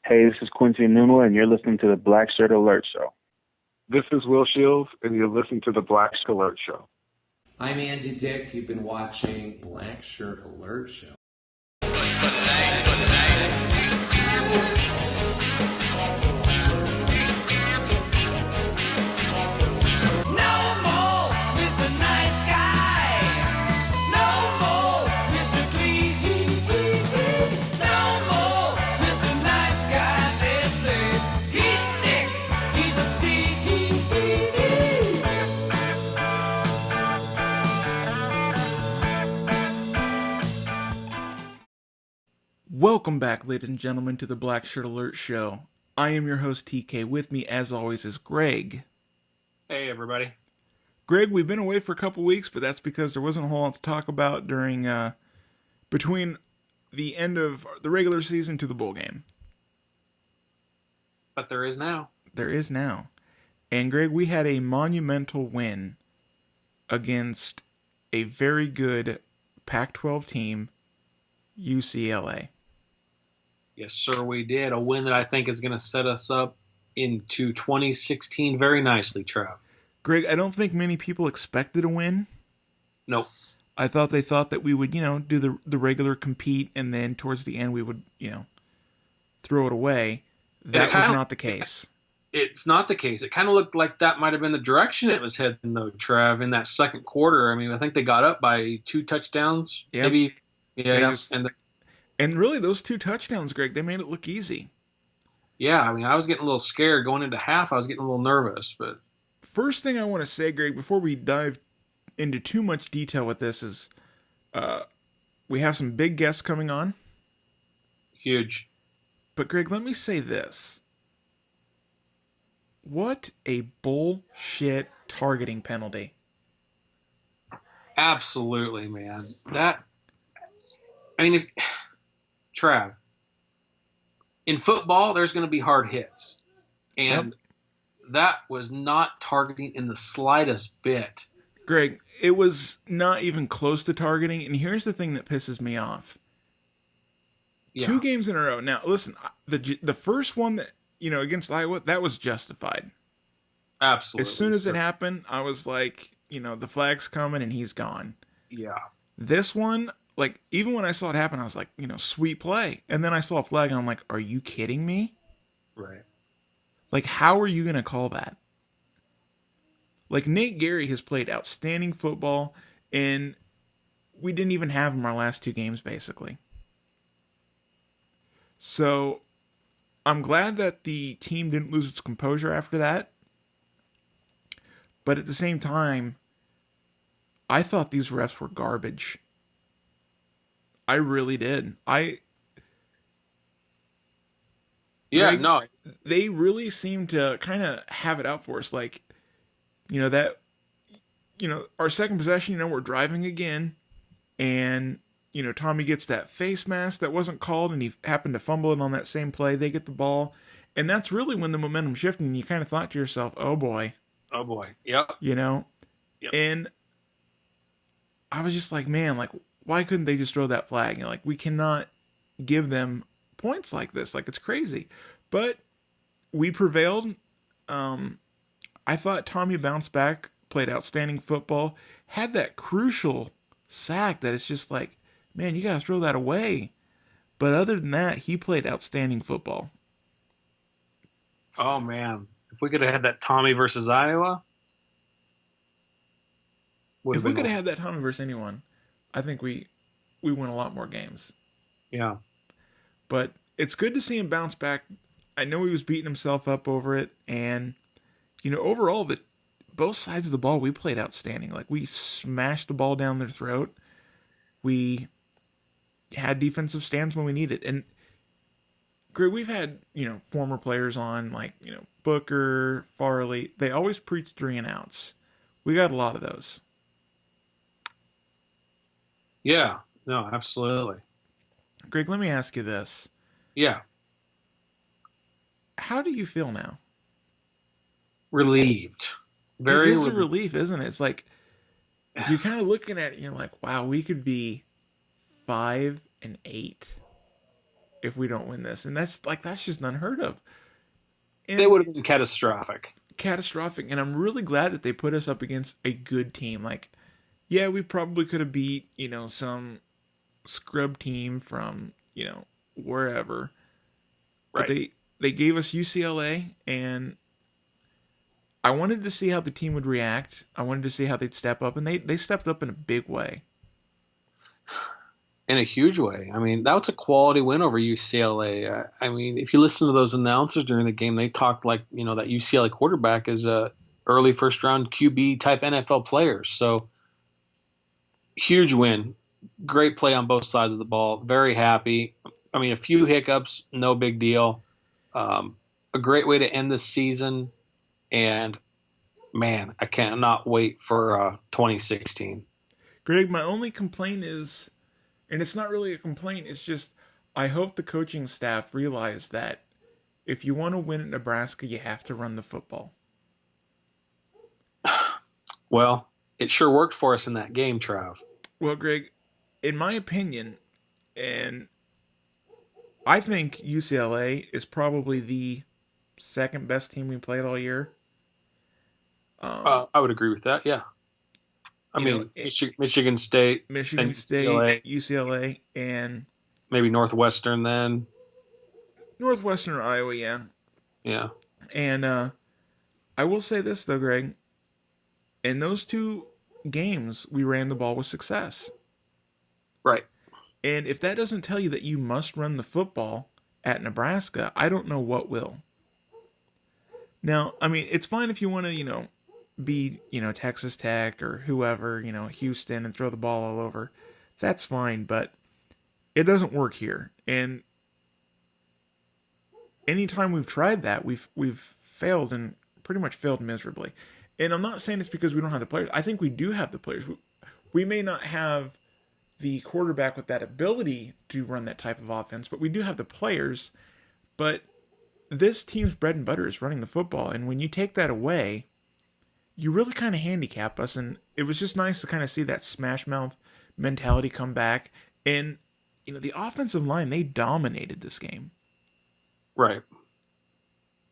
Hey, this is Quincy Enunwa, and you're listening to the Blackshirt Alert Show. This is Will Shields, and you're listening to the Blackshirt Alert Show. I'm Andy Dick. You've been watching Blackshirt Alert Show. Welcome back, ladies and gentlemen, to the Blackshirt Alert Show. I am your host, TK. With me, as always, is Greg. Hey, everybody. Greg, we've been away for a couple weeks, but that's because there wasn't a whole lot to talk about during, between the end of the regular season to the bowl game. But there is now. There is now. And Greg, we had a monumental win against a very good Pac-12 team, UCLA. Yes, sir, we did. A win that I think is going to set us up into 2016 very nicely, Trav. Greg, I don't think many people expected a win. Nope. I thought they thought that we would, do the regular compete, and then towards the end we would, throw it away. That was not the case. It's not the case. It kind of looked like that might have been the direction it was heading, though, Trav, in that second quarter. I mean, I think they got up by 2 touchdowns. Yep. Maybe. Yeah, and really, those 2 touchdowns, Greg, they made it look easy. Yeah, I mean, I was getting a little scared going into half. I was getting a little nervous, but first thing I want to say, Greg, before we dive into too much detail with this is, we have some big guests coming on. Huge. But Greg, let me say this: what a bullshit targeting penalty! Absolutely, man. Trav, in football, there's going to be hard hits. And that was not targeting in the slightest bit. Greg, it was not even close to targeting. And here's the thing that pisses me off. Yeah. 2 games in a row. Now, listen, the first one that, against Iowa, that was justified. Absolutely. As soon as it happened, I was like, the flag's coming and he's gone. Yeah. This one, like, even when I saw it happen, I was like, sweet play. And then I saw a flag and I'm like, are you kidding me? Right. Like, how are you going to call that? Like, Nate Gary has played outstanding football, and we didn't even have him our last 2 games, basically. So, I'm glad that the team didn't lose its composure after that. But at the same time, I thought these refs were garbage. I really did. They really seem to kind of have it out for us. Like, our second possession, we're driving again. And, Tommy gets that face mask that wasn't called, and he happened to fumble it on that same play. They get the ball. And that's really when the momentum shifted, and you kind of thought to yourself, oh boy. Oh boy. Yep. Yep. And I was just like, man, like, why couldn't they just throw that flag? We cannot give them points like this. Like, it's crazy. But we prevailed. I thought Tommy bounced back, played outstanding football, had that crucial sack that it's just like, man, you guys throw that away. But other than that, he played outstanding football. Oh, man. If we could have had that Tommy versus Iowa. If we could have had that Tommy versus anyone, I think we win a lot more games. Yeah. But it's good to see him bounce back. I know he was beating himself up over it. And, overall, both sides of the ball, we played outstanding. Like, we smashed the ball down their throat. We had defensive stands when we needed. And, Greg, we've had, former players on, like, Booker, Farley. They always preach 3 and outs. We got a lot of those. Yeah, no, absolutely. Greg, let me ask you this. Yeah. How do you feel now? Relieved. It is a relief, isn't it? It's like, you're kind of looking at it and you're like, wow, we could be 5-8. if we don't win this, and that's just unheard of. And They would have been catastrophic. Catastrophic, and I'm really glad that they put us up against a good team. Like, yeah, we probably could have beat, some scrub team from, wherever. But Right. they gave us UCLA, and I wanted to see how the team would react. I wanted to see how they'd step up, and they stepped up in a big way. In a huge way. I mean, that was a quality win over UCLA. I mean, if you listen to those announcers during the game, they talked like, that UCLA quarterback is a early first round QB type NFL players. So huge win. Great play on both sides of the ball. Very happy. I mean, a few hiccups, no big deal. A great way to end the season. And man, I cannot wait for 2016. Greg, my only complaint is, and it's not really a complaint, it's just I hope the coaching staff realize that if you want to win at Nebraska, you have to run the football. Well, it sure worked for us in that game, Trav. Well, Greg, in my opinion, and I think UCLA is probably the second best team we played all year. I would agree with that, yeah. I mean, Michigan State, UCLA, and maybe Northwestern then. Northwestern or Iowa, yeah. Yeah. And I will say this, though, Greg. In those two games, we ran the ball with success. Right. And if that doesn't tell you that you must run the football at Nebraska, I don't know what will. Now, I mean, it's fine if you want to, be, Texas Tech or whoever, Houston, and throw the ball all over. That's fine, but it doesn't work here. And anytime we've tried that, we've failed, and pretty much failed miserably. And I'm not saying it's because we don't have the players. I think we do have the players. We may not have the quarterback with that ability to run that type of offense, but we do have the players. But this team's bread and butter is running the football, and when you take that away, you really kind of handicap us. And it was just nice to kind of see that smash mouth mentality come back. And the offensive line, they dominated this game. Right.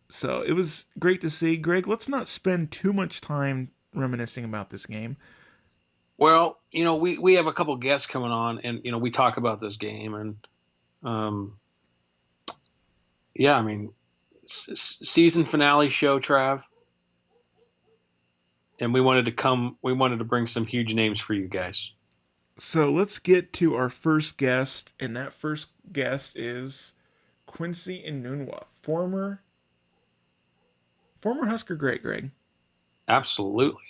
So it was great to see. Greg, let's not spend too much time reminiscing about this game. Well, we have a couple guests coming on, and we talk about this game, and yeah, I mean, season finale show, Trav, and we wanted to bring some huge names for you guys. So let's get to our first guest, and that first guest is Quincy Enunwa, former Husker great, Greg. Absolutely.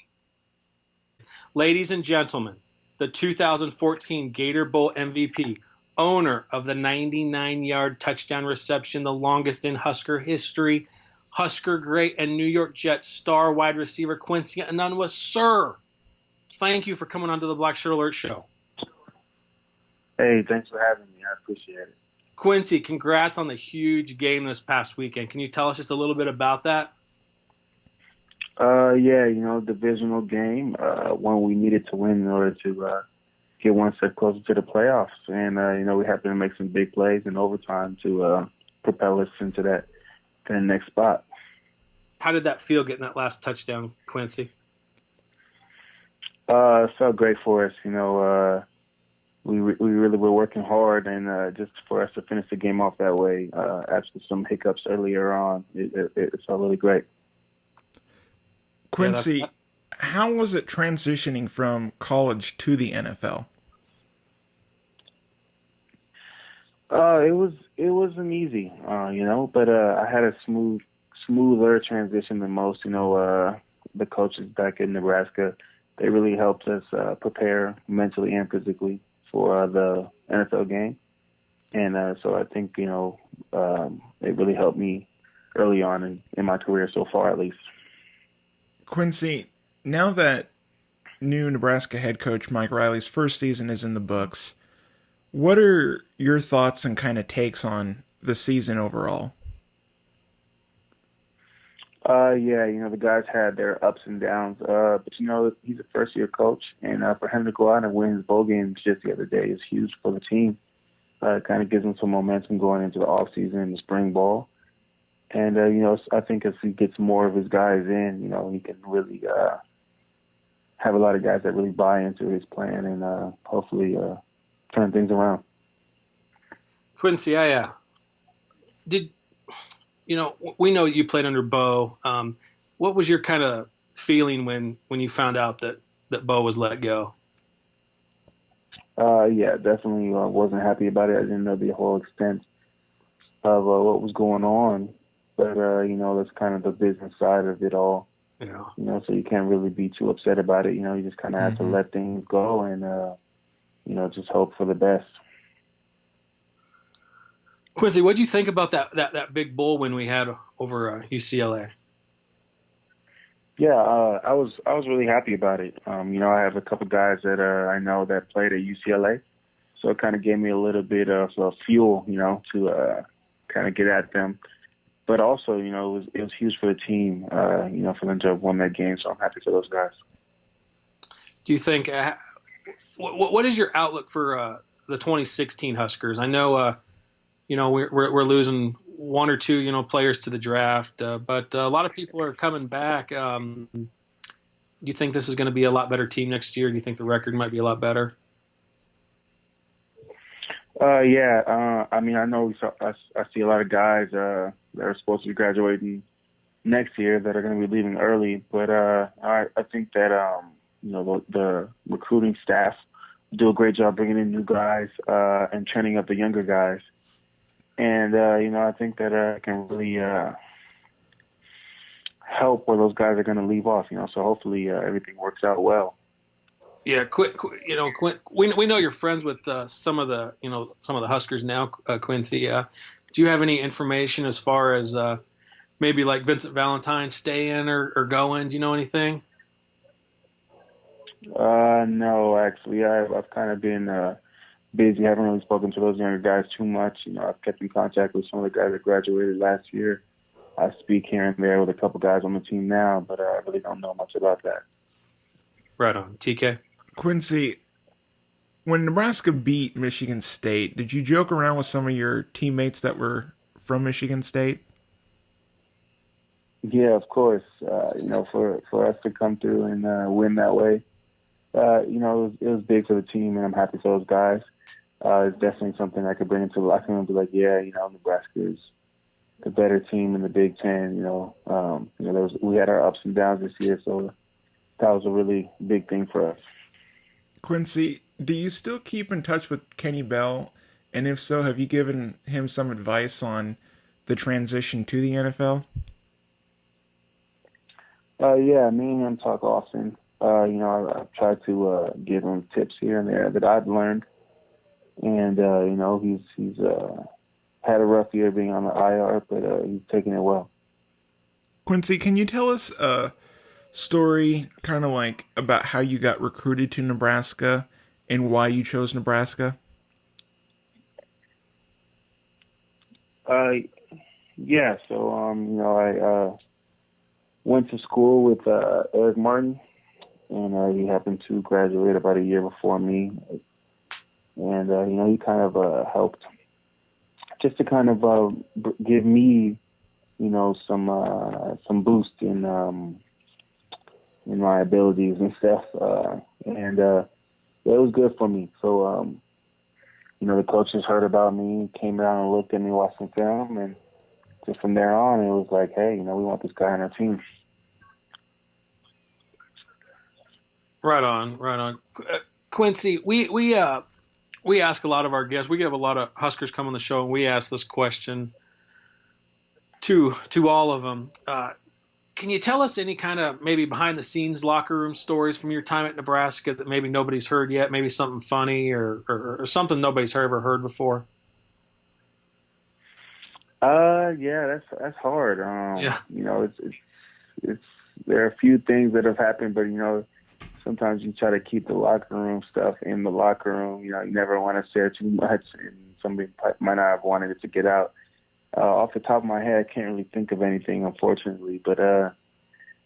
Ladies and gentlemen, the 2014 Gator Bowl MVP, owner of the 99-yard touchdown reception, the longest in Husker history, Husker great and New York Jets star wide receiver Quincy Enunwa. Sir, thank you for coming on to the Blackshirt Alert Show. Hey, thanks for having me. I appreciate it. Quincy, congrats on the huge game this past weekend. Can you tell us just a little bit about that? Yeah, divisional game, one we needed to win in order to get one step closer to the playoffs. And, we happened to make some big plays in overtime to propel us into the next spot. How did that feel getting that last touchdown, Quincy? It felt great for us. We really were working hard, and just for us to finish the game off that way after some hiccups earlier on, it felt really great. Quincy, how was it transitioning from college to the NFL? It wasn't easy, but I had a smoother transition than most. The coaches back in Nebraska, they really helped us prepare mentally and physically for the NFL game, and so I think it really helped me early on in my career so far, at least. Quincy, now that new Nebraska head coach Mike Riley's first season is in the books, what are your thoughts and kind of takes on the season overall? Yeah, the guys had their ups and downs, but he's a first-year coach, and for him to go out and win his bowl game just the other day is huge for the team. kind of gives him some momentum going into the off season and the spring ball. And I think as he gets more of his guys in, he can really have a lot of guys that really buy into his plan and hopefully turn things around. Quincy, we know you played under Bo. What was your kind of feeling when you found out that Bo was let go? Yeah, definitely wasn't happy about it. I didn't know the whole extent of what was going on. But, that's kind of the business side of it all. Yeah. So you can't really be too upset about it. You just kind of have to let things go and, just hope for the best. Quincy, what did you think about that big bowl win we had over UCLA? Yeah, I was really happy about it. I have a couple guys that I know that played at UCLA, so it kind of gave me a little bit of fuel, to kind of get at them. But also, it was huge for the team, for them to have won that game. So I'm happy for those guys. Do you think what is your outlook for the 2016 Huskers? I know, we're losing one or two, players to the draft, but a lot of people are coming back. Do you think this is going to be a lot better team next year? Do you think the record might be a lot better? Yeah. I know I see a lot of guys that are supposed to be graduating next year that are going to be leaving early. But I think that the recruiting staff do a great job bringing in new guys and training up the younger guys. And I think that can really help where those guys are going to leave off. So hopefully everything works out well. Yeah, we know you're friends with some of the Huskers now, Quincy. Do you have any information as far as maybe like Vincent Valentine staying or going? Do you know anything? No, actually, I've kind of been busy. I haven't really spoken to those younger guys too much. I've kept in contact with some of the guys that graduated last year. I speak here and there with a couple guys on the team now, but I really don't know much about that. Right on. TK? Quincy, when Nebraska beat Michigan State, did you joke around with some of your teammates that were from Michigan State? Yeah, of course. For us to come through and win that way, it was big for the team, and I'm happy for those guys. It's definitely something I could bring into the locker room and be like, yeah, Nebraska is the better team in the Big Ten. We had our ups and downs this year, so that was a really big thing for us. Quincy, do you still keep in touch with Kenny Bell? And if so, have you given him some advice on the transition to the NFL? Yeah, me and him talk often. I've tried to give him tips here and there that I've learned. And, he's had a rough year being on the IR, but he's taking it well. Quincy, can you tell us a story kind of like about how you got recruited to Nebraska and why you chose Nebraska? Yeah, so, I went to school with Eric Martin, and he happened to graduate about a year before me. And, he kind of helped just to kind of give me, some boost in my abilities and stuff. And it was good for me. So, the coaches heard about me, came down and looked at me, watched some film, and just from there on, it was like, hey, we want this guy on our team. Right on. Quincy, we ask a lot of our guests. We have a lot of Huskers come on the show, and we ask this question to all of them. Can you tell us any kind of maybe behind-the-scenes locker room stories from your time at Nebraska that maybe nobody's heard yet? Maybe something funny or something nobody's ever heard before? Yeah, that's hard. Yeah. It's there are a few things that have happened, but sometimes you try to keep the locker room stuff in the locker room. You never want to share too much, and somebody might not have wanted it to get out. Off the top of my head, I can't really think of anything, unfortunately. But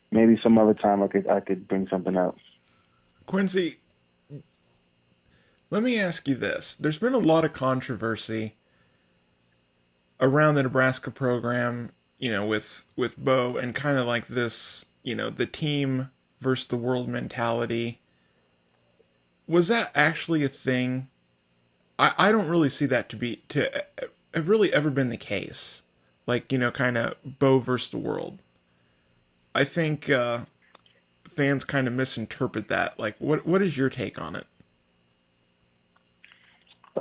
maybe some other time I could bring something up. Quincy, Let me ask you this. There's been a lot of controversy around the Nebraska program, with Bo and kind of like this, the team versus the world mentality. Was that actually a thing? I don't really see that to have really ever been the case. Like, kind of Bo versus the world. I think fans kind of misinterpret that. Like, what is your take on it?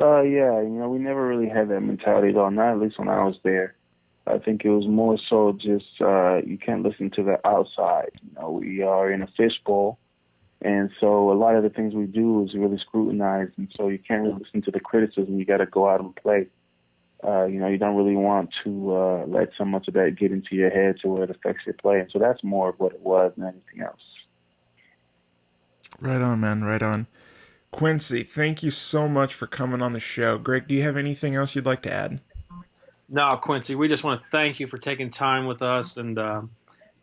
Yeah, we never really had that mentality at all, not at least when I was there. I think it was more so just you can't listen to the outside. We are in a fishbowl, and so a lot of the things we do is really scrutinized, and so you can't really listen to the criticism. You got to go out and play. You don't really want to let so much of that get into your head to where it affects your play. And so that's more of what it was than anything else. Right on, man. Right on. Quincy, thank you so much for coming on the show. Greg, do you have anything else you'd like to add? No, Quincy, we just want to thank you for taking time with us. And,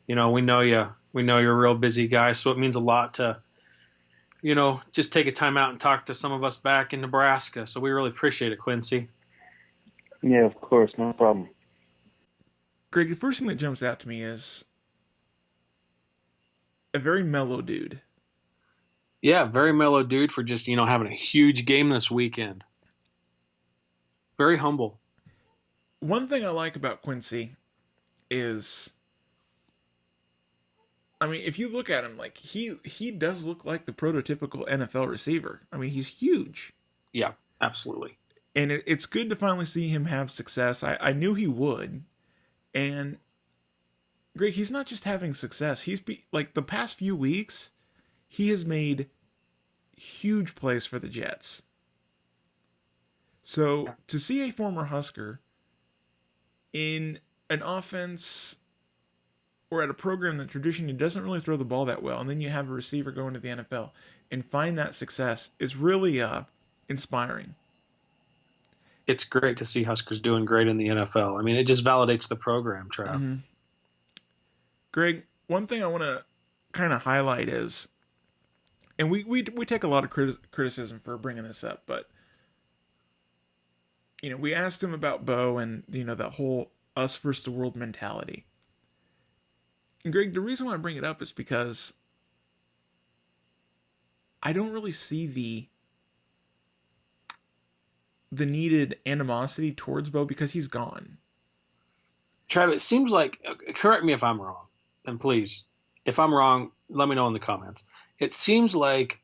we know you. We know you're a real busy guy, so it means a lot to, just take a time out and talk to some of us back in Nebraska. So we really appreciate it, Quincy. Yeah, of course. No problem. Greg, the first thing that jumps out to me is a very mellow dude. Yeah, very mellow dude for just, having a huge game this weekend. Very humble. One thing I like about Quincy is, if you look at him, like, he does look like the prototypical NFL receiver. He's huge. Yeah, absolutely. And it's good to finally see him have success. I knew he would. And, Greg, he's not just having success. Like, the past few weeks, he has made huge plays for the Jets. So, to see a former Husker in an offense or at a program that traditionally doesn't really throw the ball that well, and then you have a receiver go into the NFL and find that success is really inspiring. It's great to see Huskers doing great in the NFL. It just validates the program, Trav. Mm-hmm. Greg, one thing I want to kind of highlight is, and we take a lot of criticism for bringing this up, but we asked him about Bo and that whole us versus the world mentality. And Greg, the reason why I bring it up is because I don't really see the needed animosity towards Bo because he's gone. Trav, it seems like, correct me if I'm wrong, and please, if I'm wrong, let me know in the comments. It seems like,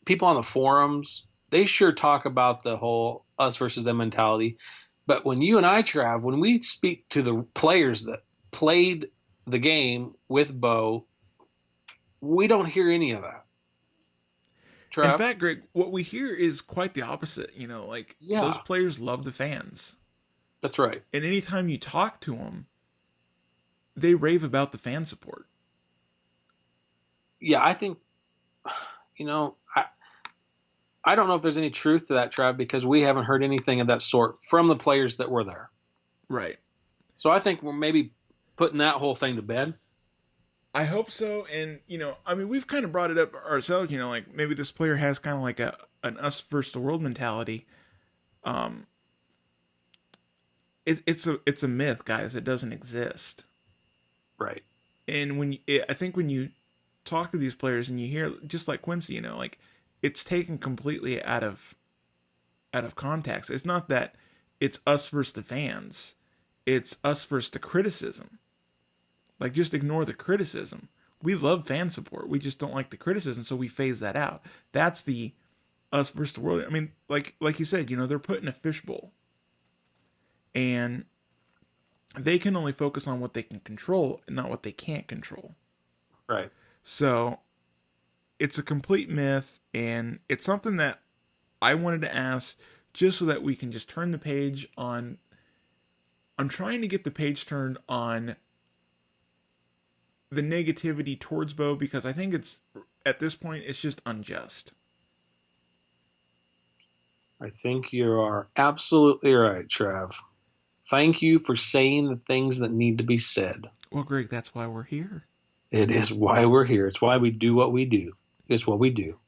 people on the forums, they sure talk about the whole us versus them mentality. But when you and I, Trav, when we speak to the players that played the game with Bo, we don't hear any of that. Trav? In fact, Greg, what we hear is quite the opposite. Those players love the fans. That's right. And anytime you talk to them, they rave about the fan support. Yeah, I think, I don't know if there's any truth to that, Trav, because we haven't heard anything of that sort from the players that were there. Right. So I think we're maybe putting that whole thing to bed. I hope so. And, we've kind of brought it up ourselves, like maybe this player has kind of like an us versus the world mentality. It's a myth, guys. It doesn't exist. Right. And I think when you talk to these players and you hear, just like Quincy, it's taken completely out of context. It's not that it's us versus the fans. It's us versus the criticism. Like, just ignore the criticism. We love fan support. We just don't like the criticism, so we phase that out. That's the us versus the world. Like you said, they're put in a fishbowl. And they can only focus on what they can control and not what they can't control. Right. So it's a complete myth, and it's something that I wanted to ask just so that we can just turn the page on. I'm trying to get the page turned on the negativity towards Bo because I think at this point, it's just unjust. I think you are absolutely right, Trav. Thank you for saying the things that need to be said. Well, Greg, that's why we're here. It is why we're here. It's why we do what we do. It's what we do.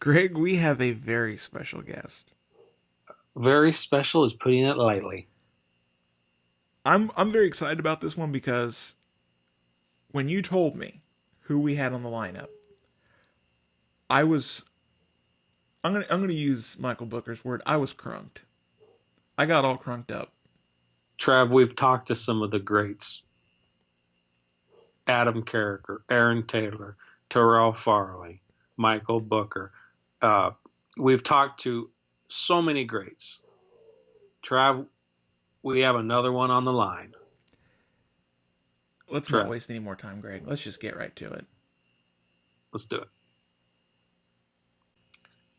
Greg, we have a very special guest. Very special is putting it lightly. I'm very excited about this one because when you told me who we had on the lineup, I'm gonna use Michael Booker's word. I was crunked. I got all crunked up. Trav, we've talked to some of the greats. Adam Carricker, Aaron Taylor, Terrell Farley, Michael Booker. We've talked to so many greats. Trav, we have another one on the line. Let's not waste any more time, Greg. Let's just get right to it. Let's do it.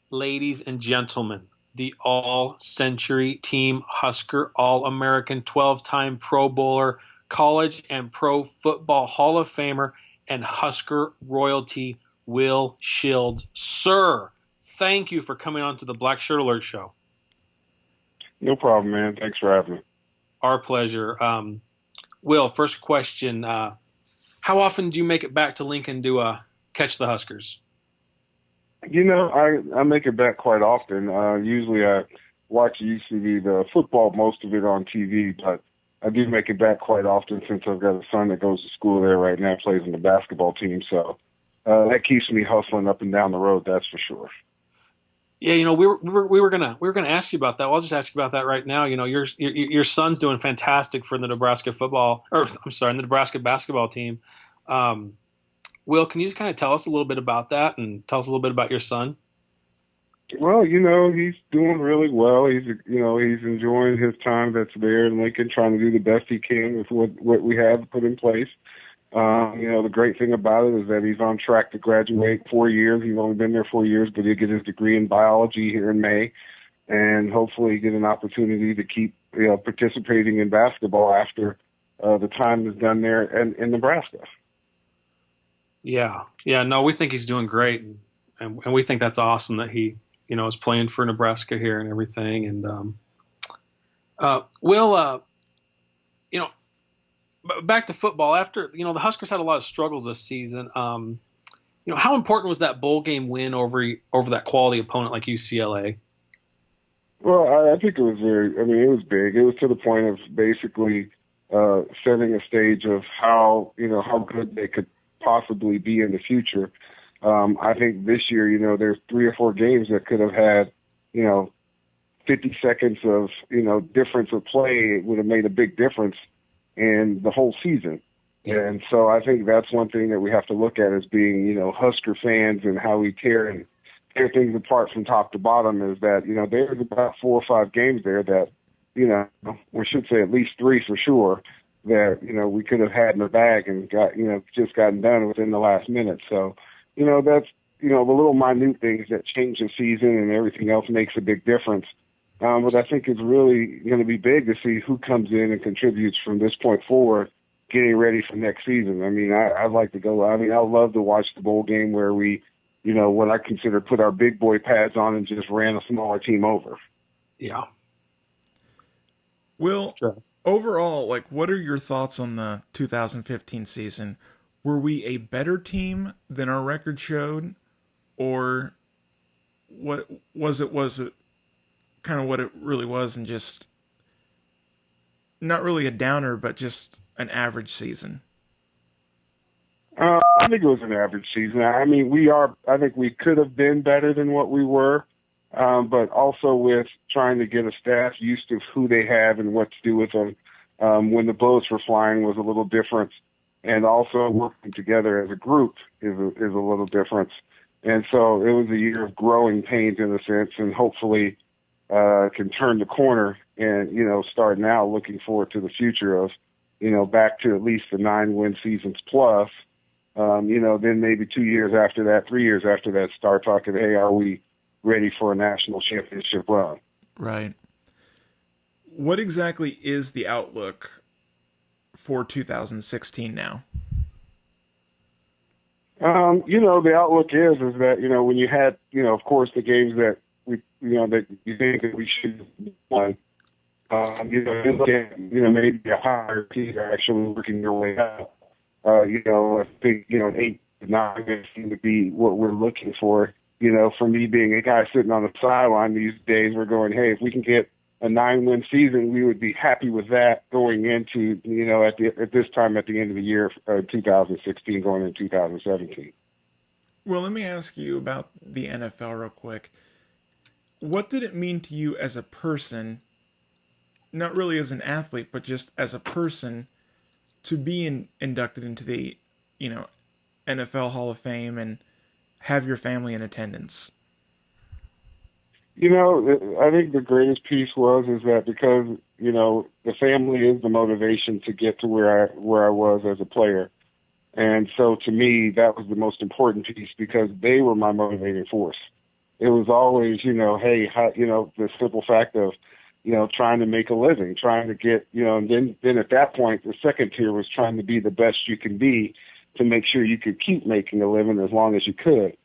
Ladies and gentlemen, the All-Century Team Husker All-American 12-time Pro Bowler, College and Pro Football Hall of Famer, and Husker royalty, Will Shields. Sir, thank you for coming on to the Blackshirt Alert Show. No problem, man. Thanks for having me. Our pleasure. Will, first question. How often do you make it back to Lincoln to catch the Huskers? You know, I make it back quite often. Usually I watch UCV, the football, most of it on TV, but I do make it back quite often since I've got a son that goes to school there right now, plays in the basketball team. So that keeps me hustling up and down the road, that's for sure. Yeah, you know, we were gonna ask you about that. Well, I'll just ask you about that right now. You know, your son's doing fantastic for the Nebraska the Nebraska basketball team. Will, can you just kind of tell us a little bit about that and tell us a little bit about your son? Well, you know, he's doing really well. He's enjoying his time that's there in Lincoln, trying to do the best he can with what we have put in place. You know, the great thing about it is that he's on track to graduate 4 years. He's only been there 4 years, but he'll get his degree in biology here in May, and hopefully get an opportunity to keep, you know, participating in basketball after the time is done there in Nebraska. Yeah. No, we think he's doing great, and we think that's awesome that he, you know, is playing for Nebraska here and everything. And Will, you know, back to football. After, you know, the Huskers had a lot of struggles this season. You know, how important was that bowl game win over that quality opponent like UCLA? Well, I think it was it was big. It was to the point of basically setting a stage of how good they could possibly be in the future. I think this year, you know, there's 3 or 4 games that could have had, you know, 50 seconds of, you know, difference of play. It would have made a big difference in the whole season. And so I think that's one thing that we have to look at as being, you know, Husker fans and how we tear things apart from top to bottom is that, you know, there's about 4 or 5 games there that, you know, we should say at least 3 for sure, that, you know, we could have had in the bag and just gotten done within the last minute. So, you know, that's, you know, the little minute things that change the season and everything else makes a big difference. But I think it's really going to be big to see who comes in and contributes from this point forward, getting ready for next season. I mean, I'd like to go. I mean, I'd love to watch the bowl game where we, you know, what I consider put our big boy pads on and just ran a smaller team over. Yeah. Will, overall, like, what are your thoughts on the 2015 season? Were we a better team than our record showed, or what was it kind of what it really was, and just not really a downer, but just an average season? I think it was an average season. I mean, I think we could have been better than what we were, but also with trying to get a staff used to who they have and what to do with them when the bullets were flying was a little different. And also working together as a group is a little different. And so it was a year of growing pains in a sense, and hopefully can turn the corner and, you know, start now looking forward to the future of, you know, back to at least the 9-win seasons plus. You know, then maybe 2 years after that, 3 years after that, start talking, hey, are we ready for a national championship run? Right. What exactly is the outlook for 2016 now? You know, the outlook is that, you know, when you had, you know, of course, the games that we, you know, that you think that we should have won, you know, you look at, you know, maybe a higher team are actually working your way out. You know, I think, you know, 8 to 9 seem to be what we're looking for. for me being a guy sitting on the sideline these days, we're going, hey, if we can get a 9-win season, we would be happy with that going into, at this time at the end of the year, 2016, going into 2017. Well, let me ask you about the NFL real quick. What did it mean to you as a person, not really as an athlete, but just as a person, to be inducted into the, NFL Hall of Fame and have your family in attendance? I think the greatest piece is that because, the family is the motivation to get to where I was as a player. And so to me, that was the most important piece because they were my motivating force. It was always, the simple fact of, trying to make a living, trying to get, and then at that point, the second tier was trying to be the best you can be to make sure you could keep making a living as long as you could.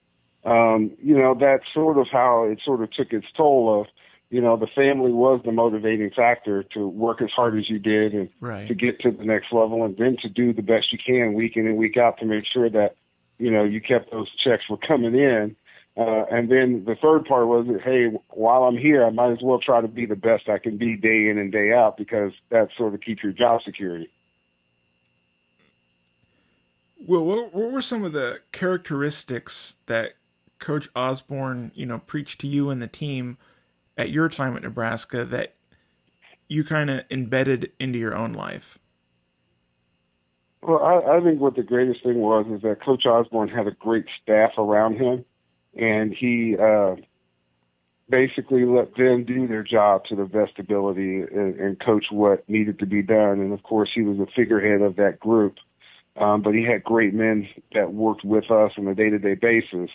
That's sort of how it sort of took its toll of, the family was the motivating factor to work as hard as you did and to get to the next level and then to do the best you can week in and week out to make sure that, you kept those checks were coming in. And then the third part was, hey, while I'm here, I might as well try to be the best I can be day in and day out because that sort of keeps your job security. Well, what were some of the characteristics that Coach Osborne, preached to you and the team at your time at Nebraska that you kind of embedded into your own life? Well, I think what the greatest thing was is that Coach Osborne had a great staff around him, and he basically let them do their job to the best ability and coach what needed to be done. And, of course, he was the figurehead of that group. But he had great men that worked with us on a day-to-day basis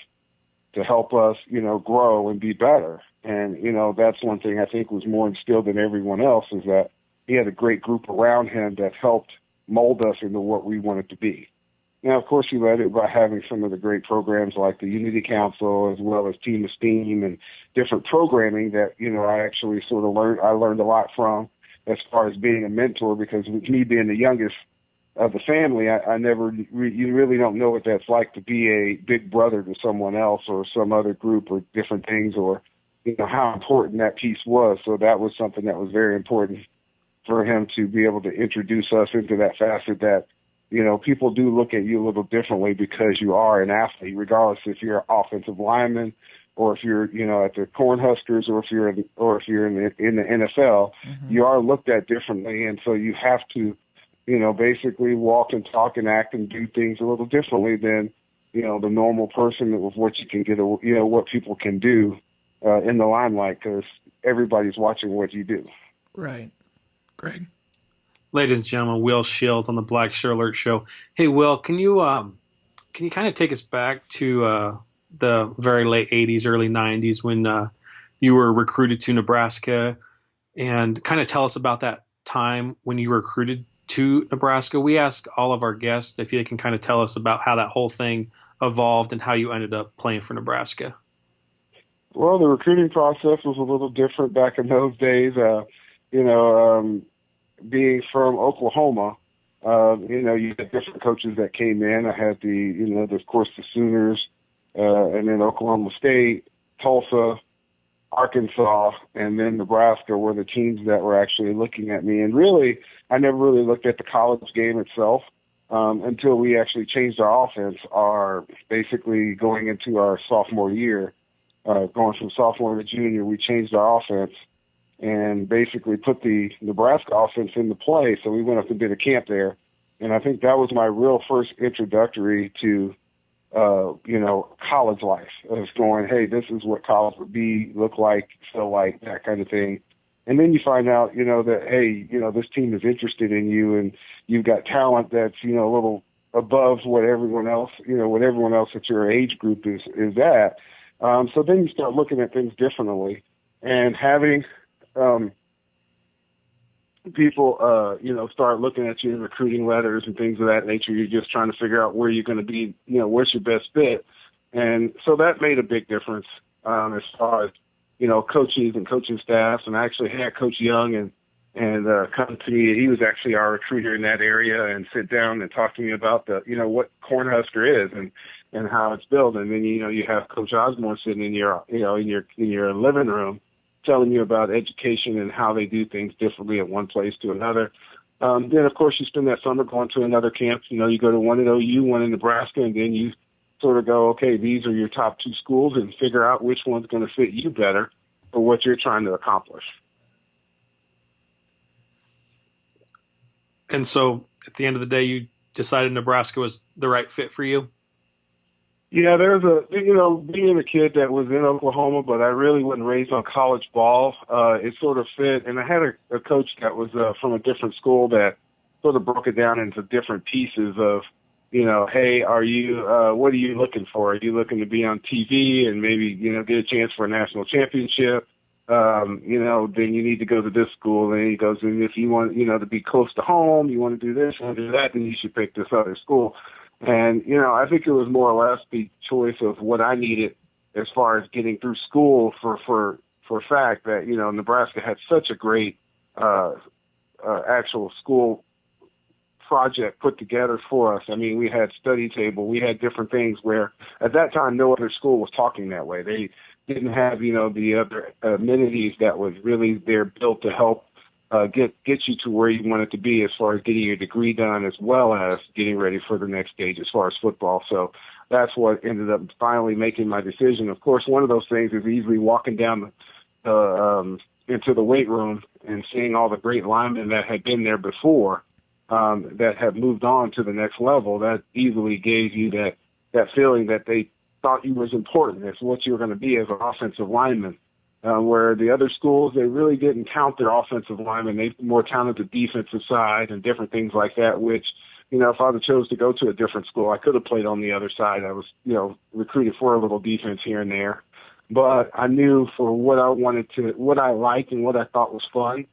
to help us, grow and be better. And, that's one thing I think was more instilled than everyone else is that he had a great group around him that helped mold us into what we wanted to be. Now, of course, he led it by having some of the great programs like the Unity Council as well as Team Esteem and different programming that, I actually sort of learned a lot from as far as being a mentor because with me being the youngest of the family, you really don't know what that's like to be a big brother to someone else or some other group or different things or, how important that piece was. So that was something that was very important for him to be able to introduce us into that facet that, people do look at you a little differently because you are an athlete, regardless if you're an offensive lineman or if you're, at the Cornhuskers or if you're in the NFL, you are looked at differently. And so you have to, basically walk and talk and act and do things a little differently than, the normal person of what you can get, what people can do in the limelight because everybody's watching what you do. Right. Greg? Ladies and gentlemen, Will Shields on the Blackshirt Alert Show. Hey, Will, can you kind of take us back to the very late 80s, early 90s when you were recruited to Nebraska and kind of tell us about that time when you were recruited to Nebraska? We ask all of our guests if they can kind of tell us about how that whole thing evolved and how you ended up playing for Nebraska. Well, the recruiting process was a little different back in those days. Being from Oklahoma, you had different coaches that came in. I had of course, the Sooners, and then Oklahoma State, Tulsa, Arkansas, and then Nebraska were the teams that were actually looking at me. And really, I never really looked at the college game itself until we actually changed our offense, basically going into our sophomore year, going from sophomore to junior, we changed our offense and basically put the Nebraska offense into play. So we went up and did a camp there. And I think that was my real first introductory to, college life. I was going, hey, this is what college would be, look like, feel like, that kind of thing. And then you find out, that, hey, this team is interested in you and you've got talent that's, a little above what everyone else at your age group is at. So then you start looking at things differently and having people, start looking at you in recruiting letters and things of that nature. You're just trying to figure out where you're going to be, where's your best fit. And so that made a big difference as far as, coaches and coaching staffs. And I actually had Coach Young and come to me. He was actually our recruiter in that area and sit down and talk to me about what Cornhusker is. And and how it's built. And then, you have Coach Osborne sitting in your living room telling you about education and how they do things differently at one place to another. Then, of course, you spend that summer going to another camp. You go to one at OU, one in Nebraska, and then you sort of go, okay, these are your top two schools, and figure out which one's going to fit you better for what you're trying to accomplish. And so at the end of the day, you decided Nebraska was the right fit for you? Yeah, being a kid that was in Oklahoma, but I really wasn't raised on college ball, it sort of fit. And I had a coach that was from a different school that sort of broke it down into different pieces of, hey, what are you looking for? Are you looking to be on TV and maybe, get a chance for a national championship? Then you need to go to this school. And he goes, and if you want, to be close to home, you want to do this, you want to do that, then you should pick this other school. And, I think it was more or less the choice of what I needed as far as getting through school for a fact that, Nebraska had such a great actual school project put together for us. I mean, we had study table, we had different things where at that time no other school was talking that way. They didn't have, the other amenities that was really there built to help get you to where you wanted to be as far as getting your degree done, as well as getting ready for the next stage as far as football. So that's what ended up finally making my decision. Of course, one of those things is easily walking down into the weight room and seeing all the great linemen that had been there before that had moved on to the next level. That easily gave you that feeling that they thought you was important as what you were going to be as an offensive lineman. Where the other schools, they really didn't count their offensive linemen. They more counted the defensive side and different things like that, which, if I would have chose to go to a different school, I could have played on the other side. I was, recruited for a little defense here and there. But I knew for what I liked and what I thought was fun,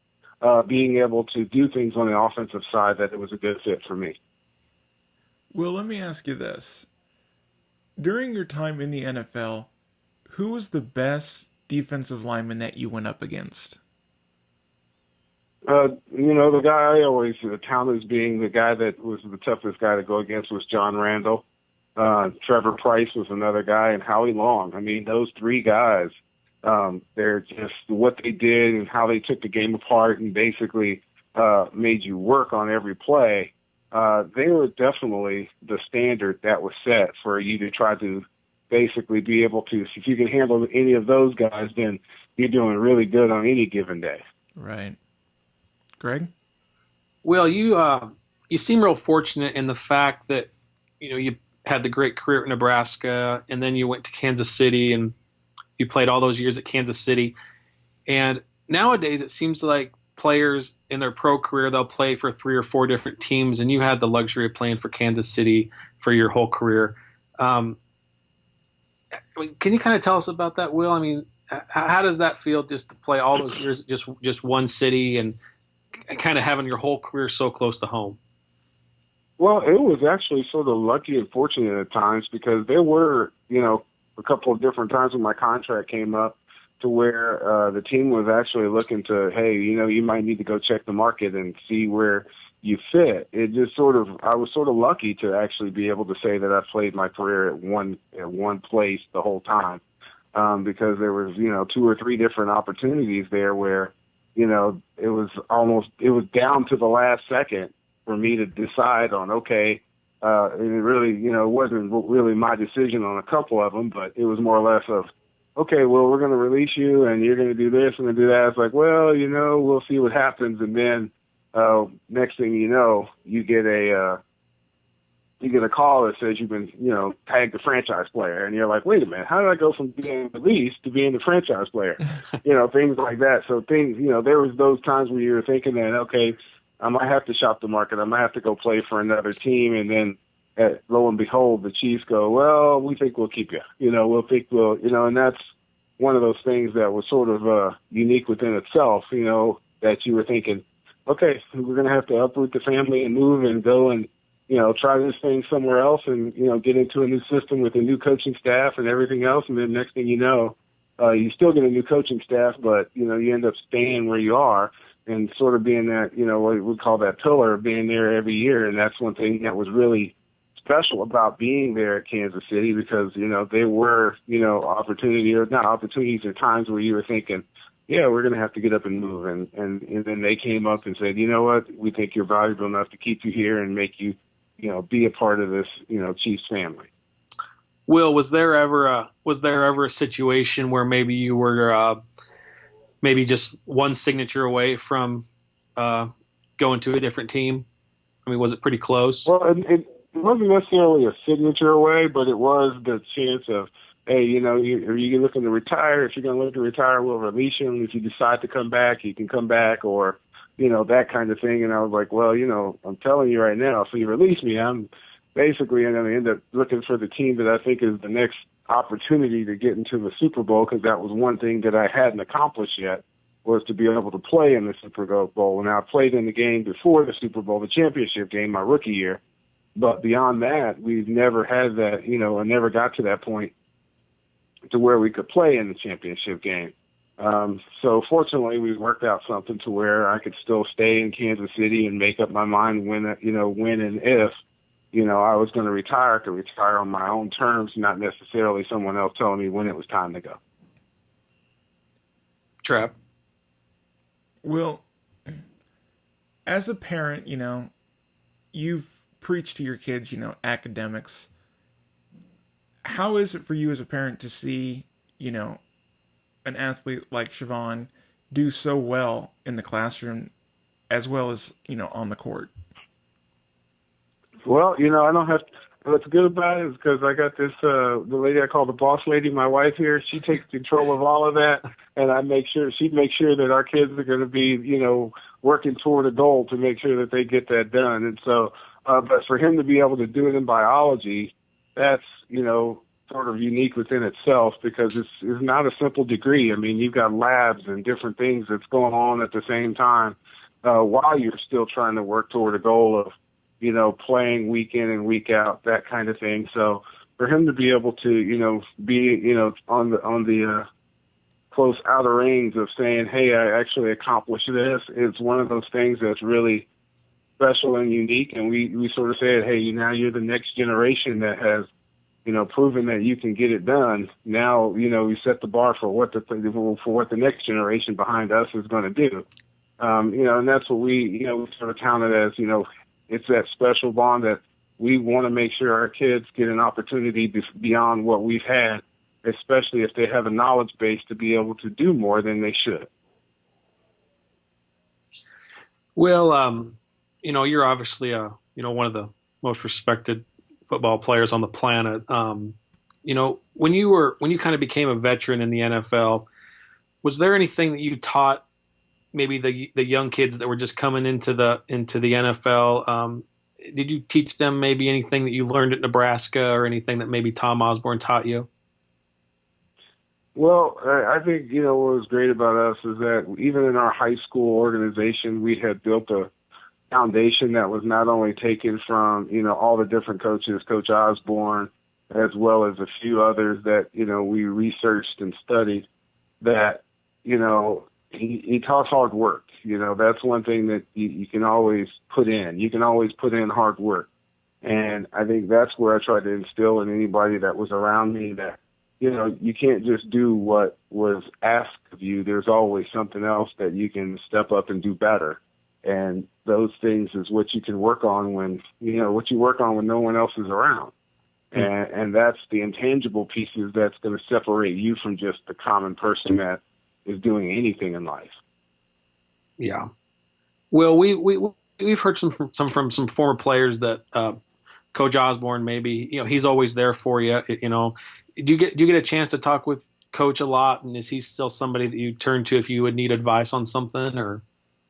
being able to do things on the offensive side, that it was a good fit for me. Well, let me ask you this. During your time in the NFL, who was the best defensive lineman that you went up against? The guy I always counted as being the guy that was the toughest guy to go against was John Randall. Trevor Price was another guy, and Howie Long. I mean, those three guys, they're just what they did and how they took the game apart and basically made you work on every play. They were definitely the standard that was set for you to try to basically be able to, if you can handle any of those guys, then you're doing really good on any given day. Right. Greg? Well, you seem real fortunate in the fact that, you had the great career at Nebraska, and then you went to Kansas City, and you played all those years at Kansas City. And nowadays it seems like players in their pro career, they'll play for 3 or 4 different teams, and you had the luxury of playing for Kansas City for your whole career. Can you kind of tell us about that, Will? I mean, how does that feel just to play all those years at just one city and kind of having your whole career so close to home? Well, it was actually sort of lucky and fortunate at times, because there were, a couple of different times when my contract came up to where the team was actually looking to, hey, you might need to go check the market and see where you fit. It just I was sort of lucky to actually be able to say that I played my career at one place the whole time, because there was, 2 or 3 different opportunities there where, it was down to the last second for me to decide on, okay, and it really, it wasn't really my decision on a couple of them, but it was more or less of, okay, well, we're going to release you and you're going to do this and do that. It's like, well, we'll see what happens. And then next thing you know, you get a call that says you've been, tagged a franchise player. And you're like, wait a minute, how did I go from being released to being the franchise player? Things like that. So things, there was those times where you were thinking that, okay, I might have to shop the market. I might have to go play for another team. And then lo and behold, the Chiefs go, well, we think we'll keep you. And that's one of those things that was sort of unique within itself, that you were thinking, okay, we're going to have to uproot the family and move and go and, try this thing somewhere else and, get into a new system with a new coaching staff and everything else. And then next thing you know, you still get a new coaching staff, but, you end up staying where you are and sort of being that, what we call that pillar, being there every year. And that's one thing that was really special about being there at Kansas City because, there were, opportunities or times where you were thinking, yeah, we're going to have to get up and move. And then they came up and said, you know what, we think you're valuable enough to keep you here and make you, be a part of this, Chiefs family. Will, was there ever a situation where maybe you were maybe just one signature away from going to a different team? I mean, was it pretty close? Well, it wasn't necessarily a signature away, but it was the chance of, hey, are you looking to retire? If you're going to look to retire, we'll release you. If you decide to come back, you can come back, or, that kind of thing. And I was like, well, I'm telling you right now, if you release me, I'm basically going to end up looking for the team that I think is the next opportunity to get into the Super Bowl, because that was one thing that I hadn't accomplished yet, was to be able to play in the Super Bowl. And I played in the game before the Super Bowl, the championship game, my rookie year. But beyond that, we've never had that, I never got to that point to where we could play in the championship game. So fortunately, we worked out something to where I could still stay in Kansas City and make up my mind when and if, I was going to retire. I could retire on my own terms, not necessarily someone else telling me when it was time to go. Trev? Well, as a parent, you've preached to your kids, academics. How is it for you as a parent to see, an athlete like Shavon do so well in the classroom as well as, on the court? Well, I don't have. What's good about it is because I got this, the lady I call the boss lady, my wife here. She takes control of all of that, and she makes sure that our kids are going to be, working toward a goal to make sure that they get that done. And so, but for him to be able to do it in biology, that's, sort of unique within itself, because it's not a simple degree. I mean, you've got labs and different things that's going on at the same time, while you're still trying to work toward a goal of, playing week in and week out, that kind of thing. So for him to be able to, be, on the close outer rings of saying, hey, I actually accomplished this, it's one of those things that's really special and unique. And we sort of said, hey, now you're the next generation that has, proven that you can get it done. Now, we set the bar for what the next generation behind us is going to do. And that's what we sort of counted as, it's that special bond that we want to make sure our kids get an opportunity beyond what we've had, especially if they have a knowledge base to be able to do more than they should. Well, you're obviously one of the most respected football players on the planet. When you kind of became a veteran in the NFL, was there anything that you taught maybe the young kids that were just coming into the NFL? Did you teach them maybe anything that you learned at Nebraska, or anything that maybe Tom Osborne taught you? Well, I think, what was great about us is that even in our high school organization, we had built a foundation that was not only taken from, all the different coaches, Coach Osborne, as well as a few others that, we researched and studied, that, he taught hard work. That's one thing that you can always put in. You can always put in hard work. And I think that's where I tried to instill in anybody that was around me that, you can't just do what was asked of you. There's always something else that you can step up and do better. And those things is what you can work on when, what you work on when no one else is around. And that's the intangible pieces that's going to separate you from just the common person that is doing anything in life. Yeah. Well, we've heard from some former players that Coach Osborne, maybe, he's always there for you. Do you get a chance to talk with Coach a lot, and is he still somebody that you turn to if you would need advice on something? Or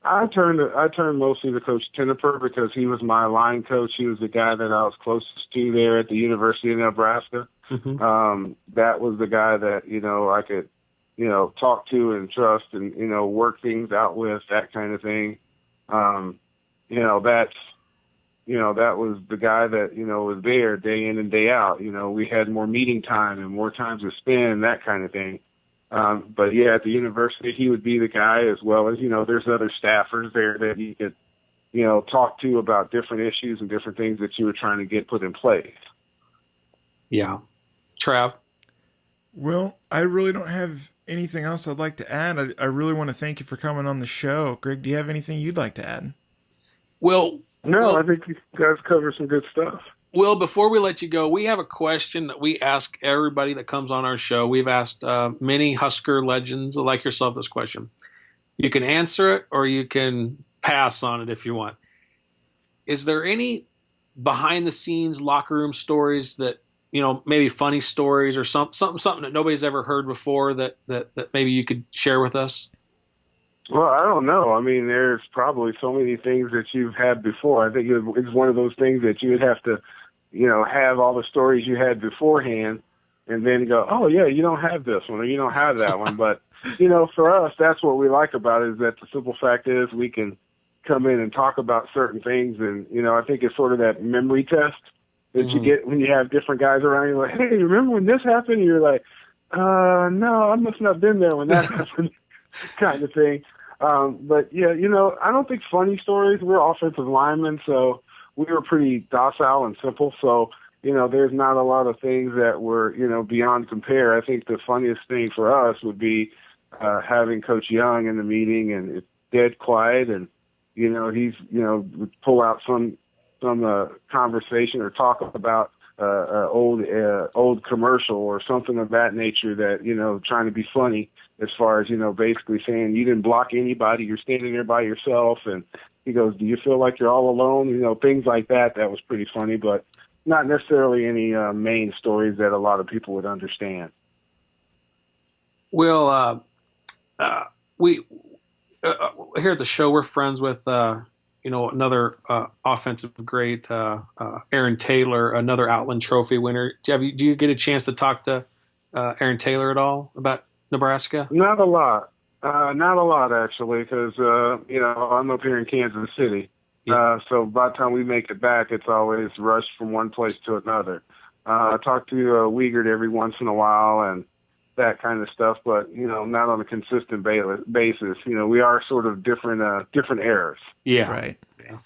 I turned mostly to Coach Tennifer because he was my line coach. He was the guy that I was closest to there at the University of Nebraska. Mm-hmm. That was the guy that I could talk to and trust and work things out with, that kind of thing. That was the guy that was there day in and day out. We had more meeting time and more time to spend, that kind of thing. But yeah, at the university, he would be the guy, as well as, there's other staffers there that you could, talk to about different issues and different things that you were trying to get put in place. Yeah. Trav? Well, I really don't have anything else I'd like to add. I really want to thank you for coming on the show. Greg, do you have anything you'd like to add? Well, I think you guys covered some good stuff. Will, before we let you go, we have a question that we ask everybody that comes on our show. We've asked many Husker legends like yourself this question. You can answer it or you can pass on it if you want. Is there any behind-the-scenes locker room stories that, maybe funny stories or something that nobody's ever heard before that maybe you could share with us? Well, I don't know. I mean, there's probably so many things that you've had before. I think it's one of those things that you would have to have all the stories you had beforehand and then go, oh, yeah, you don't have this one or you don't have that one. But, for us, that's what we like about it is that the simple fact is we can come in and talk about certain things. And, I think it's sort of that memory test that you get when you have different guys around. You're like, hey, remember when this happened? And you're like, no, I must not have been there when that happened kind of thing. But, yeah, I don't think funny stories. We're offensive linemen, so we were pretty docile and simple. So, there's not a lot of things that were, beyond compare. I think the funniest thing for us would be having Coach Young in the meeting, and it's dead quiet, and, he's, would pull out some conversation or talk about old commercial or something of that nature that, trying to be funny as far as, basically saying you didn't block anybody, you're standing there by yourself. And he goes, do you feel like you're all alone? Things like that. That was pretty funny, but not necessarily any main stories that a lot of people would understand. Well, we here at the show, we're friends with, another offensive great, Aaron Taylor, another Outland Trophy winner. Do you get a chance to talk to Aaron Taylor at all about Nebraska? Not a lot. Not a lot, actually, because, I'm up here in Kansas City. Yeah. So by the time we make it back, it's always rushed from one place to another. I talk to Wiegert every once in a while and that kind of stuff, but, not on a consistent basis. We are sort of different eras. Yeah. Right. Yeah.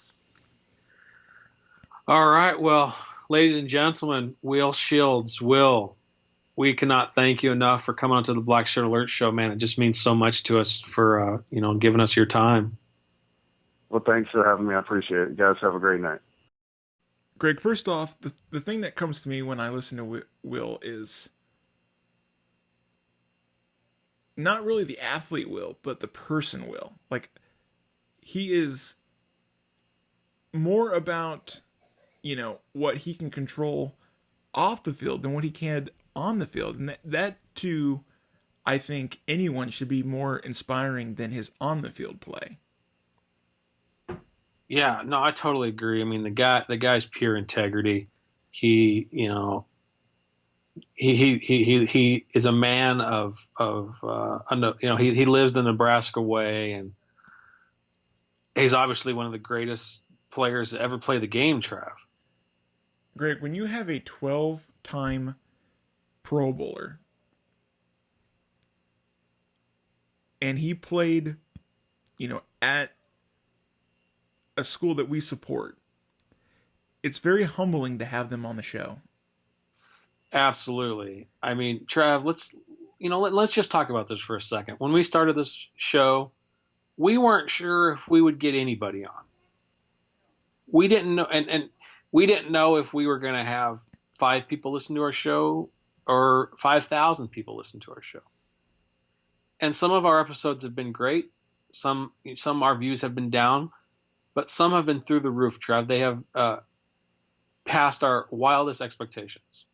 All right. Well, ladies and gentlemen, Will Shields, we cannot thank you enough for coming on to the Blackshirt Alert Show, man. It just means so much to us for, giving us your time. Well, thanks for having me. I appreciate it. You guys have a great night. Greg, first off, the thing that comes to me when I listen to Will is not really the athlete Will, but the person Will. Like, he is more about, what he can control off the field than what he can on the field. And that too, I think anyone should be more inspiring than his on the field play. Yeah, no, I totally agree. I mean, the guy's pure integrity. He is a man he lives the Nebraska way, and he's obviously one of the greatest players to ever play the game, Trav. Greg, when you have a 12-time Pro Bowler and he played, at a school that we support, it's very humbling to have them on the show. Absolutely. I mean, Trav, let's just talk about this for a second. When we started this show, we weren't sure if we would get anybody on. We didn't know, and we didn't know if we were going to have 5 people listen to our show or 5,000 people listen to our show. And some of our episodes have been great. Some our views have been down, but some have been through the roof, Trev. They have passed our wildest expectations.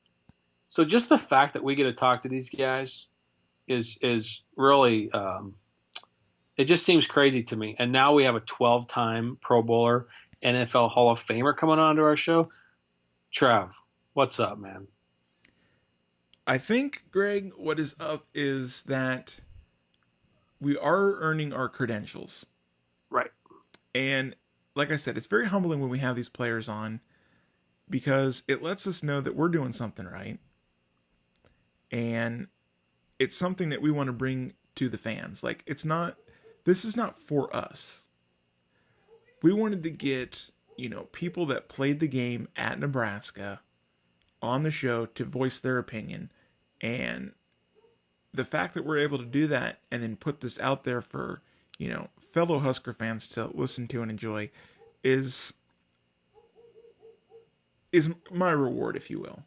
So just the fact that we get to talk to these guys is really it just seems crazy to me. And now we have a 12-time Pro Bowler, NFL Hall of Famer coming on to our show. Trev, what's up, man? I think, Greg, what is up is that we are earning our credentials. Right. And like I said, it's very humbling when we have these players on because it lets us know that we're doing something right. And it's something that we want to bring to the fans. Like, this is not for us. We wanted to get, people that played the game at Nebraska on the show to voice their opinion. And the fact that we're able to do that and then put this out there for, fellow Husker fans to listen to and enjoy is my reward, if you will.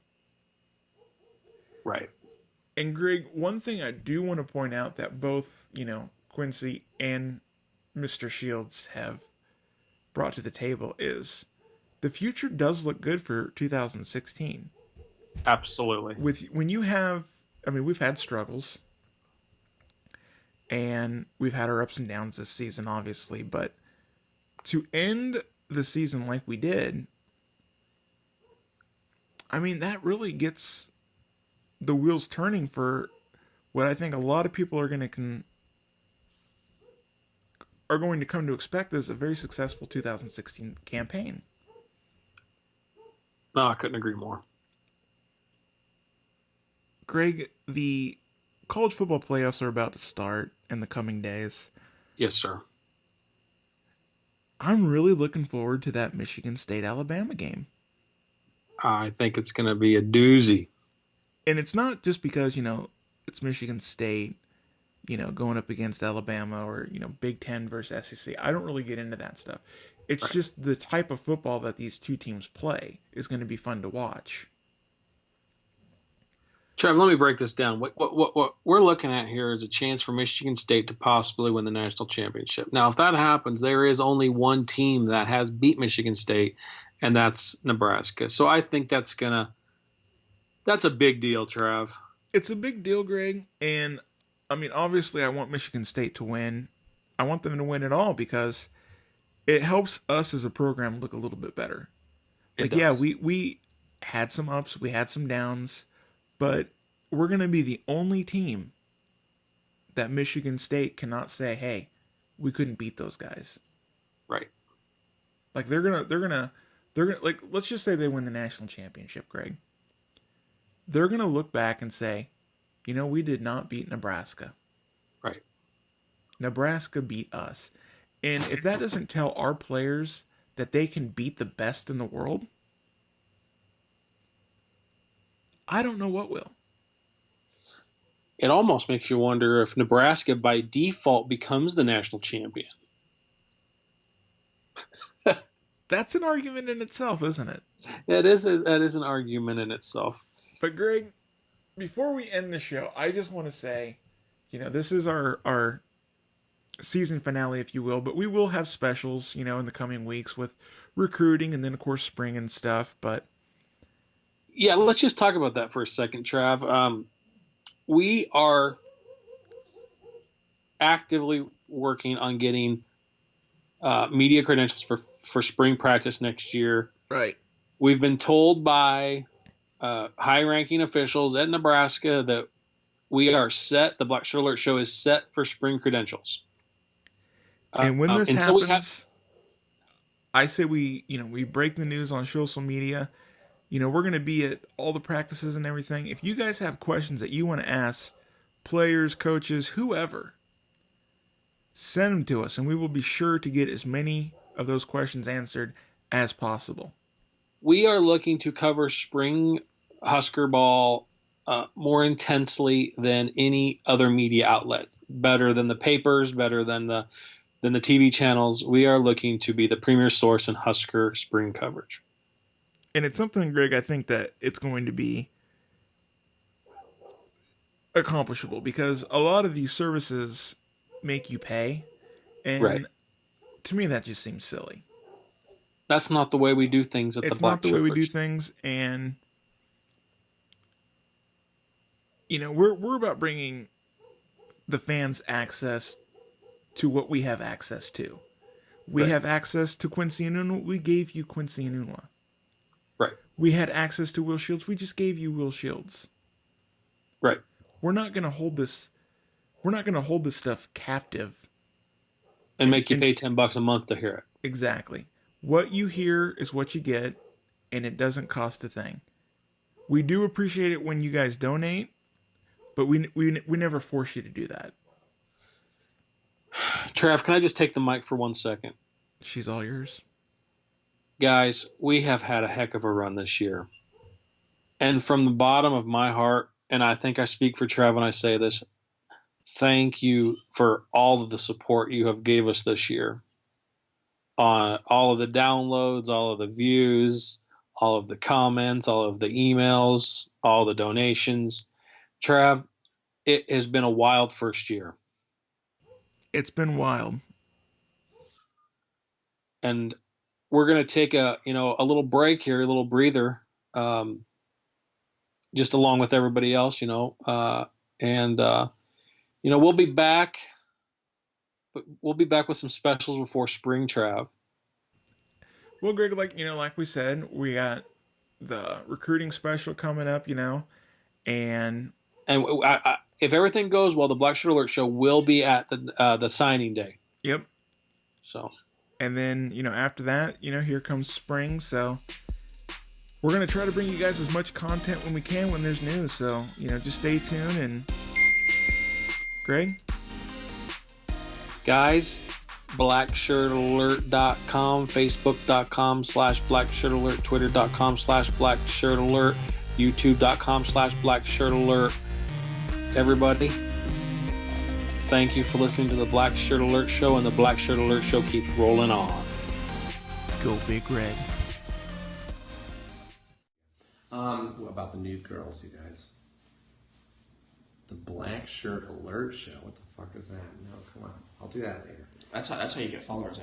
Right. And Greg, one thing I do want to point out that both, Quincy and Mr. Shields have brought to the table is the future does look good for 2016. Absolutely. When you have, we've had struggles and we've had our ups and downs this season, obviously, but to end the season like we did, that really gets the wheels turning for what I think a lot of people are going to come to expect as a very successful 2016 campaign. No, I couldn't agree more. Greg, the college football playoffs are about to start in the coming days. Yes, sir. I'm really looking forward to that Michigan State-Alabama game. I think it's going to be a doozy. And it's not just because, it's Michigan State, going up against Alabama or, Big Ten versus SEC. I don't really get into that stuff. It's right. Just the type of football that these two teams play is going to be fun to watch. Trev, let me break this down. What we're looking at here is a chance for Michigan State to possibly win the national championship. Now, if that happens, there is only one team that has beat Michigan State, and that's Nebraska. So I think that's a big deal, Trev. It's a big deal, Greg. And, obviously I want Michigan State to win. I want them to win it all because it helps us as a program look a little bit better. We had some ups, we had some downs, but we're going to be the only team that Michigan State cannot say, hey, we couldn't beat those guys. Right. Like they're gonna like, let's just say they win the national championship, Greg. They're going to look back and say, we did not beat Nebraska. Right. Nebraska beat us. And if that doesn't tell our players that they can beat the best in the world, I don't know what will. It almost makes you wonder if Nebraska by default becomes the national champion. That's an argument in itself, isn't it? That is an argument in itself. But Greg, before we end the show, I just want to say, this is our season finale, if you will, but we will have specials, in the coming weeks with recruiting and then, of course, spring and stuff. But yeah, let's just talk about that for a second, Trav. We are actively working on getting media credentials for spring practice next year. Right. We've been told by high-ranking officials at Nebraska that we are set. The Blackshirt Alert Show is set for spring credentials. And when this happens, I say we break the news on social media. We're going to be at all the practices and everything. If you guys have questions that you want to ask players, coaches, whoever, send them to us, and we will be sure to get as many of those questions answered as possible. We are looking to cover spring Husker ball more intensely than any other media outlet. Better than the papers, better than the TV channels. We are looking to be the premier source in Husker spring coverage. And it's something, Greg, I think that it's going to be accomplishable because a lot of these services make you pay. And right. To me, that just seems silly. That's not the way we do things at the Blackshirt. It's not the way we do things. And, we're about bringing the fans access to what we have access to. We have access to Quincy Enunwa. We gave you Quincy Enunwa. Right. We had access to Will Shields. We just gave you Will Shields. Right. We're not going to hold this stuff captive and make you pay $10 a month to hear it. Exactly. What you hear is what you get, and it doesn't cost a thing. We do appreciate it when you guys donate, but we never force you to do that. Trav, can I just take the mic for 1 second? She's all yours. Guys, we have had a heck of a run this year. And from the bottom of my heart, and I think I speak for Trev when I say this, thank you for all of the support you have gave us this year. On all of the downloads, all of the views, all of the comments, all of the emails, all the donations. Trev, it has been a wild first year. It's been wild. And we're going to take a little break here, a little breather, just along with everybody else, we'll be back. But we'll be back with some specials before spring, Trav. Well, Greg, like we said, we got the recruiting special coming up, and if everything goes well, the Blackshirt Alert Show will be at the signing day. Yep. So. And then, after that, here comes spring. So we're going to try to bring you guys as much content when we can when there's news. So, just stay tuned. And Greg? Guys, blackshirtalert.com, facebook.com/blackshirtalert, twitter.com/blackshirtalert, youtube.com/blackshirtalert. Everybody, thank you for listening to the Blackshirt Alert Show, and the Blackshirt Alert Show keeps rolling on. Go Big Red. What about the new girls, you guys? The Blackshirt Alert Show. What the fuck is that? No, come on. I'll do that later. That's how you get followers.